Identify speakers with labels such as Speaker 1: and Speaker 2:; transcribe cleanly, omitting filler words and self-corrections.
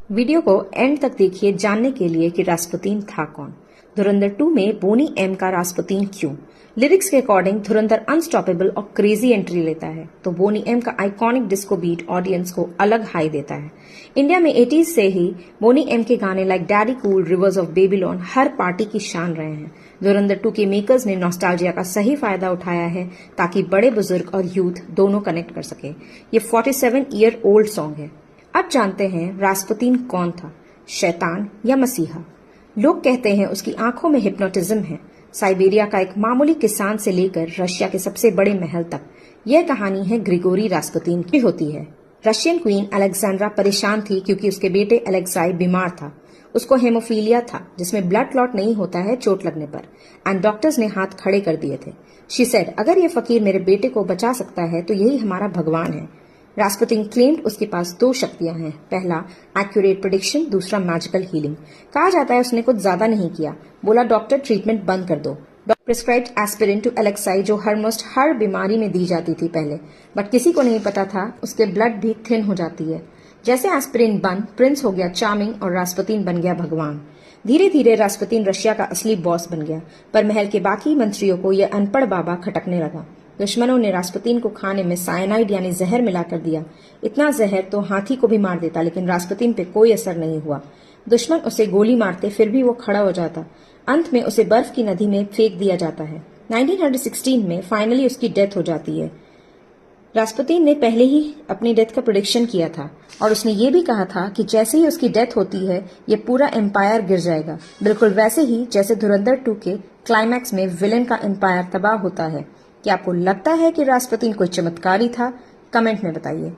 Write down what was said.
Speaker 1: Video को and तक देखिए जानने के लिए कि रास्पुतीन था कौन। धुरंधर 2 में बोनी एम का रास्पुतीन क्यों। लिरिक्स के अकॉर्डिंग धुरंधर अनस्टॉपेबल और क्रेजी एंट्री लेता है तो बोनी एम का आइकॉनिक डिस्को बीट ऑडियंस को अलग हाई देता है। इंडिया में 80s से ही बोनी एम के गाने like daddy cool, reverse of Babylon her party की शान रहे हैं। धुरंधर 2 के मेकर्स ने नॉस्टैल्जिया का सही फायदा उठाया है ताकि बड़े बुजुर्ग और यूथ दोनों कनेक्ट कर सके। ये 47 ईयर ओल्ड सॉन्ग है। अब जानते हैं रास्पुतीन कौन था, शैतान या मसीहा। लोग कहते हैं उसकी आंखों में हिप्नोटिज्म है। साइबेरिया का एक मामूली किसान से लेकर रशिया के सबसे बड़े महल तक यह कहानी है ग्रिगोरी रास्पुतीन की होती है। रशियन क्वीन अलेक्जेंड्रा परेशान थी क्योंकि उसके बेटे अलेक्साई बीमार था। उसको हेमोफीलिया था जिसमें ब्लड क्लॉट नहीं होता है चोट लगने पर, एंड डॉक्टर्स ने हाथ खड़े कर दिए थे। शी सेड, अगर ये फकीर मेरे बेटे को बचा सकता है तो यही हमारा भगवान है। रास्पुतीन क्लेम्ड उसके पास 2 शक्तियां हैं, पहला एक्यूरेट प्रेडिक्शन, दूसरा मैजिकल हीलिंग। कहा जाता है उसने कुछ ज्यादा नहीं किया, बोला डॉक्टर ट्रीटमेंट बंद कर दो। डॉक्टर प्रिस्क्राइब्ड एस्पिरिन टू एलेक्साई जो हर बीमारी में दी जाती थी पहले, बट किसी को नहीं पता था उसके ब्लड भी थिन हो जाती है। जैसे एस्पिरिन बंद, प्रिंस हो गया चार्मिंग और रास्पुतीन बन गया भगवान। धीरे धीरे रास्पुतीन रशिया का असली बॉस बन गया, पर महल के बाकी मंत्रियों को यह अनपढ़ बाबा खटकने लगा। दुश्मनों ने रास्पुतीन को खाने में साइनाइड यानी जहर मिलाकर दिया। इतना जहर तो हाथी को भी मार देता, लेकिन रास्पुतीन पे कोई असर नहीं हुआ। दुश्मन उसे गोली मारते फिर भी वो खड़ा हो जाता। अंत में उसे बर्फ की नदी में फेंक दिया जाता है। 1916 में फाइनली उसकी डेथ हो जाती है। रास्पुतीन ने पहले ही अपनी डेथ का प्रेडिक्शन किया था और उसने ये भी कहा था कि जैसे ही उसकी डेथ होती है ये पूरा एम्पायर गिर जाएगा, बिल्कुल वैसे ही जैसे धुरंधर 2 के क्लाइमैक्स में विलेन का एम्पायर तबाह होता है। क्या आपको लगता है कि रास्पुतीन कोई चमत्कारी था? कमेंट में बताइए।